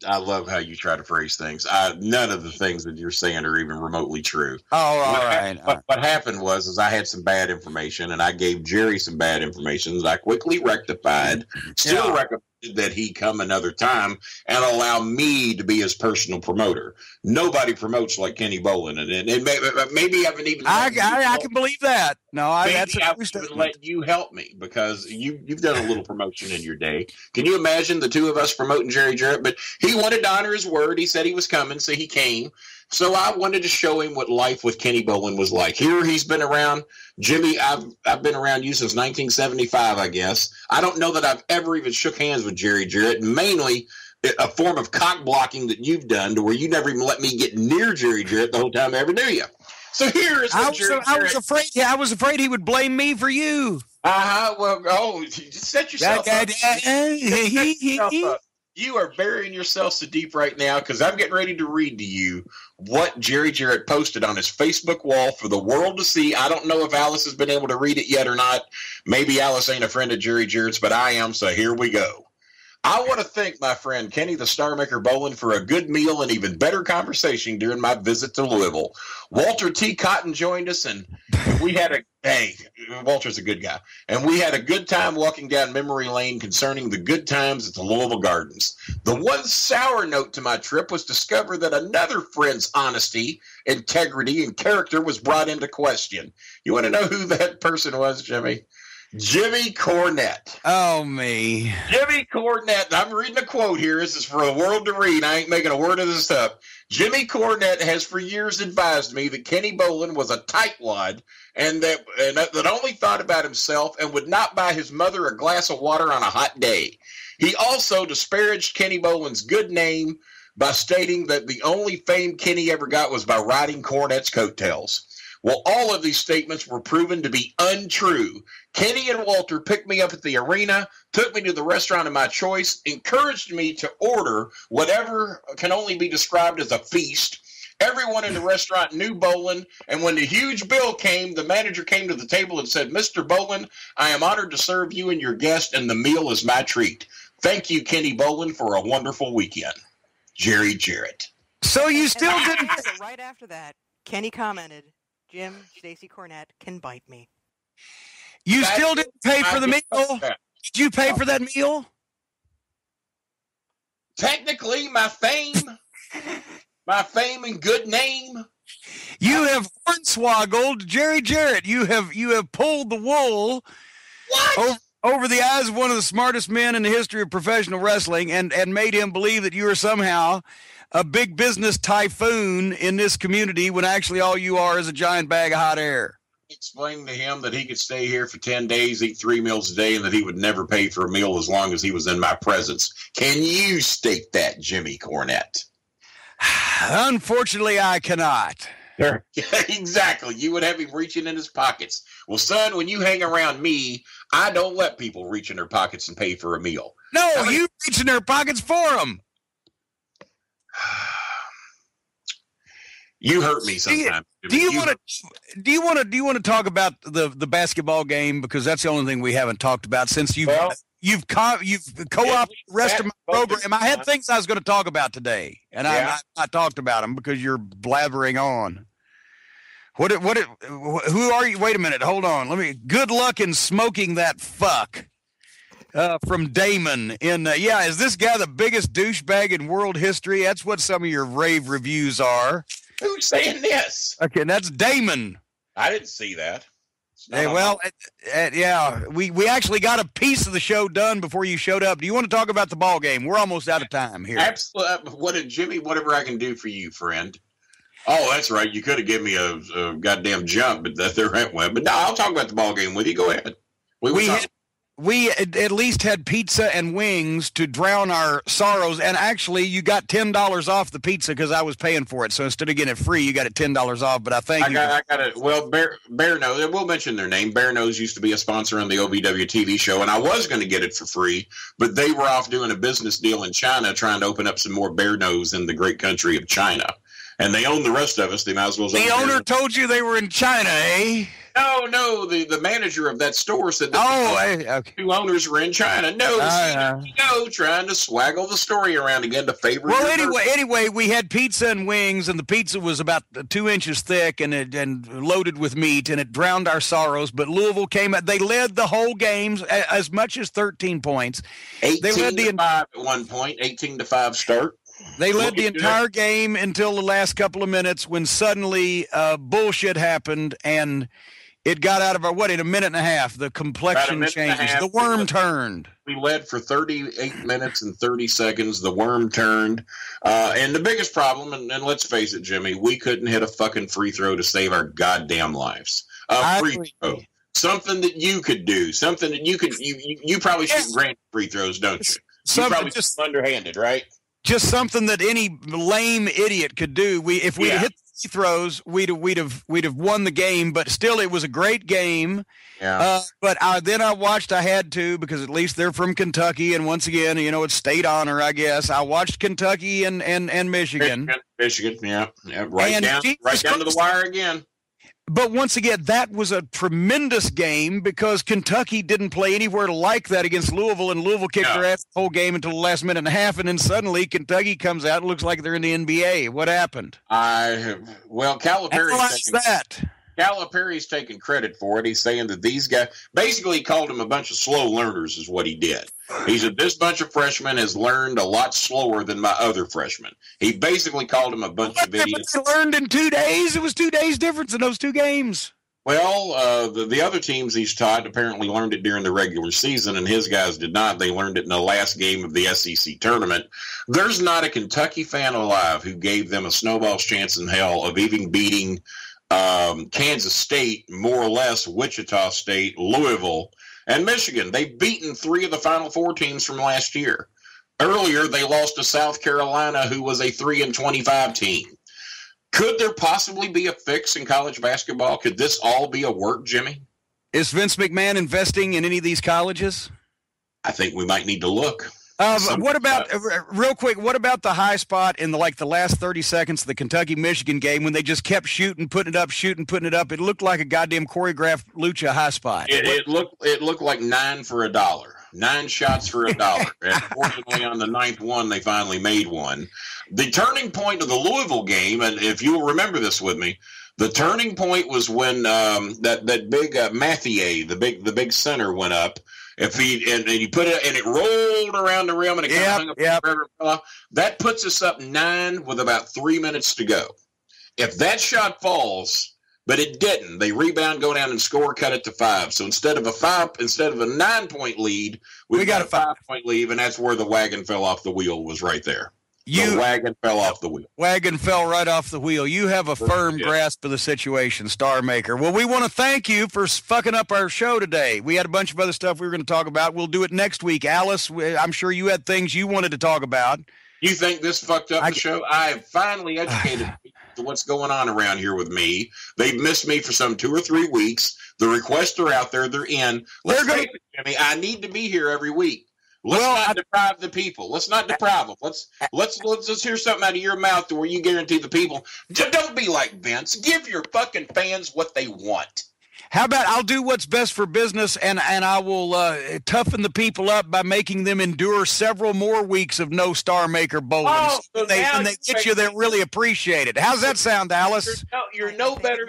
I love how you try to phrase things. None of the things that you're saying are even remotely true. Oh, all right. What happened was I had some bad information, and I gave Jerry some bad information that I quickly rectified. Still recommended that he come another time and allow me to be his personal promoter. Nobody promotes like Kenny Bolin, and maybe I haven't even. I can believe that. No, I would let you help me because you've done a little promotion in your day. Can you imagine the two of us promoting Jerry Jarrett? But he wanted to honor his word. He said he was coming, so he came. So I wanted to show him what life with Kenny Bolin was like. Here he's been around. Jimmy, I've been around you since 1975, I guess. I don't know that I've ever even shook hands with Jerry Jarrett, mainly a form of cock blocking that you've done to where you never even let me get near Jerry Jarrett the whole time I ever knew you. So here is what I was afraid he would blame me for you. You just set yourself up. You are burying yourself so deep right now because I'm getting ready to read to you what Jerry Jarrett posted on his Facebook wall for the world to see. I don't know if Alice has been able to read it yet or not. Maybe Alice ain't a friend of Jerry Jarrett's, but I am, so here we go. I want to thank my friend Kenny the Star Maker Bolin for a good meal and even better conversation during my visit to Louisville. Walter T. Cotton joined us, and we had Walter's a good guy, and we had a good time walking down memory lane concerning the good times at the Louisville Gardens. The one sour note to my trip was discover that another friend's honesty, integrity, and character was brought into question. You want to know who that person was, Jimmy? Jimmy Cornette. Oh, me. Jimmy Cornette. I'm reading a quote here. This is for the world to read. I ain't making a word of this up. Jimmy Cornette has for years advised me that Kenny Bolin was a tightwad and that only thought about himself and would not buy his mother a glass of water on a hot day. He also disparaged Kenny Bolin's good name by stating that the only fame Kenny ever got was by riding Cornette's coattails. Well, all of these statements were proven to be untrue. Kenny and Walter picked me up at the arena, took me to the restaurant of my choice, encouraged me to order whatever can only be described as a feast. Everyone in the restaurant knew Bolin, and when the huge bill came, the manager came to the table and said, "Mr. Bolin, I am honored to serve you and your guest, and the meal is my treat. Thank you, Kenny Bolin, for a wonderful weekend." Jerry Jarrett. So you still didn't... Right after that, Kenny commented, "Jim, Stacy Cornette can bite me." You still didn't pay for the meal? Did you pay for that meal? Technically, my fame and good name. You have hornswoggled Jerry Jarrett. You have pulled the wool over over the eyes of one of the smartest men in the history of professional wrestling and made him believe that you are somehow a big business typhoon in this community when actually all you are is a giant bag of hot air. Explaining to him that he could stay here for 10 days, eat 3 meals a day, and that he would never pay for a meal as long as he was in my presence. Can you state that, Jimmy Cornette? Unfortunately, I cannot. Sure. Exactly. You would have him reaching in his pockets. Well, son, when you hang around me, I don't let people reach in their pockets and pay for a meal. No, you reach in their pockets for them. You hurt me sometimes. Do you want to talk about the basketball game, because that's the only thing we haven't talked about since you've co-opted the rest of my program. I had things I was going to talk about today, and I talked about them because you're blathering on. Who are you? Wait a minute. Hold on. Good luck in smoking that fuck. From Damon is this guy the biggest douchebag in world history? That's what some of your rave reviews are. Who's saying this? Okay, and that's Damon. I didn't see that. Hey, we actually got a piece of the show done before you showed up. Do you want to talk about the ball game? We're almost out of time here. Absolutely. Jimmy, whatever I can do for you, friend. Oh, that's right. You could have given me a goddamn jump, but there went. But no, I'll talk about the ball game with you. Go ahead. We at least had pizza and wings to drown our sorrows. And actually, you got $10 off the pizza because I was paying for it. So instead of getting it free, you got it $10 off. But I got it. Well, Bear Nose, we'll mention their name. Bear Nose used to be a sponsor on the OVW TV show, and I was going to get it for free, but they were off doing a business deal in China, trying to open up some more Bear Nose in the great country of China. And they own the rest of us. They might as well. The owner told you they were in China, eh? No. The manager of that store said that two owners were in China. Trying to swaggle the story around again to favor. Well, anyway, we had pizza and wings, and the pizza was about 2 inches thick and loaded with meat, and it drowned our sorrows. But Louisville came out. They led the whole game as much as 13 points. 18-5 at one point. 18-5 start. They led the entire game until the last couple of minutes when suddenly bullshit happened and it got out of our, in a minute and a half, the complexion changes. The worm turned. We led for 38 minutes and 30 seconds. The worm turned. And the biggest problem, and let's face it, Jimmy, we couldn't hit a fucking free throw to save our goddamn lives. A free throw. Something that you could do. Something that you could, you probably shoot grand free throws, don't you? You probably just underhanded, right? Just something that any lame idiot could do. If we'd hit the free throws, we'd have won the game. But still, it was a great game. Yeah. But then I watched. I had to, because at least they're from Kentucky, and once again, it's state honor, I guess. I watched Kentucky and Michigan. Michigan, yeah, right down to the wire again. But once again, that was a tremendous game because Kentucky didn't play anywhere like that against Louisville, and Louisville kicked their ass the whole game until the last minute and a half, and then suddenly Kentucky comes out and looks like they're in the NBA. What happened? Calipari's taking credit for it. He's saying that these guys, basically he called them a bunch of slow learners is what he did. He said, this bunch of freshmen has learned a lot slower than my other freshmen. He basically called them a bunch of idiots. They learned in 2 days. It was 2 days difference in those two games. Well, the other teams he's taught apparently learned it during the regular season, and his guys did not. They learned it in the last game of the SEC tournament. There's not a Kentucky fan alive who gave them a snowball's chance in hell of even beating Kansas State, more or less, Wichita State, Louisville, and Michigan. They've beaten 3 of the Final Four teams from last year. Earlier, they lost to South Carolina, who was a 3-25 team. Could there possibly be a fix in college basketball? Could this all be a work, Jimmy? Is Vince McMahon investing in any of these colleges? I think we might need to look. What about, real quick, what about the high spot in the last 30 seconds of the Kentucky-Michigan game when they just kept shooting, putting it up? It looked like a goddamn choreographed lucha high spot. It looked like 9 for $1. 9 shots for $1. And fortunately, on the 9th one, they finally made one. The turning point of the Louisville game, and if you'll remember this with me, the turning point was when that big Mathieu, the big center, went up. If he put it and it rolled around the rim and it kind of hung up, that puts us up 9 with about 3 minutes to go. If that shot falls, But it didn't. They rebound, go down and score, cut it to 5. So instead of a 9-point lead, we got a 5-point lead, and that's where the wagon fell off the wheel, was right there. The wagon fell off the wheel. Wagon fell right off the wheel. You have a firm grasp of the situation, Star Maker. Well, we want to thank you for fucking up our show today. We had a bunch of other stuff we were going to talk about. We'll do it next week. Alice, I'm sure you had things you wanted to talk about. You think this fucked up the show? I have finally educated people to what's going on around here with me. They've missed me for some 2 or 3 weeks. The requests are out there. They're in. Jimmy, I need to be here every week. Let's not deprive the people. Let's not deprive them. Let's hear something out of your mouth to where you guarantee the people. Don't be like Vince. Give your fucking fans what they want. How about I'll do what's best for business, and I will toughen the people up by making them endure several more weeks of no Star Maker bowling. Oh, so they get you, they really appreciate it. How's that sound, Alice? You're no better.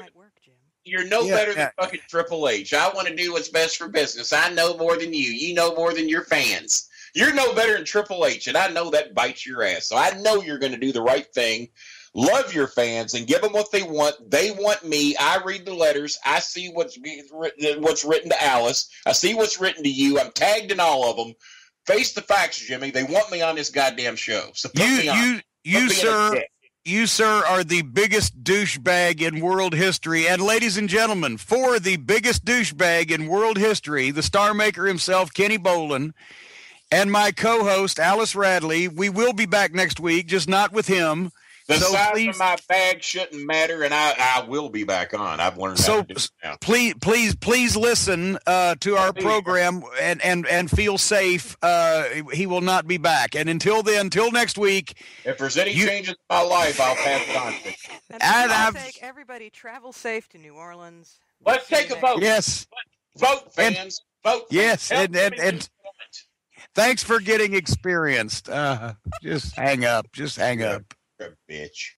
You're no better than fucking Triple H. I want to do what's best for business. I know more than you. You know more than your fans. You're no better than Triple H, and I know that bites your ass. So I know you're going to do the right thing. Love your fans and give them what they want. They want me. I read the letters. I see what's written to Alice. I see what's written to you. I'm tagged in all of them. Face the facts, Jimmy. They want me on this goddamn show. So put me on. You, sir, are the biggest douchebag in world history. And ladies and gentlemen, for the biggest douchebag in world history, the Star Maker himself, Kenny Bolin, and my co-host, Alice Radley, we will be back next week, just not with him. The size of my bag shouldn't matter, and I will be back on. I've learned how to do it now. Please listen to our program and feel safe. He will not be back. And until next week. If there's any changes in my life, I'll pass it on to you. And everybody travel safe to New Orleans. Let's take a vote. Yes. Vote, fans. Vote. Yes, and thanks for getting experienced. Just hang up. A bitch.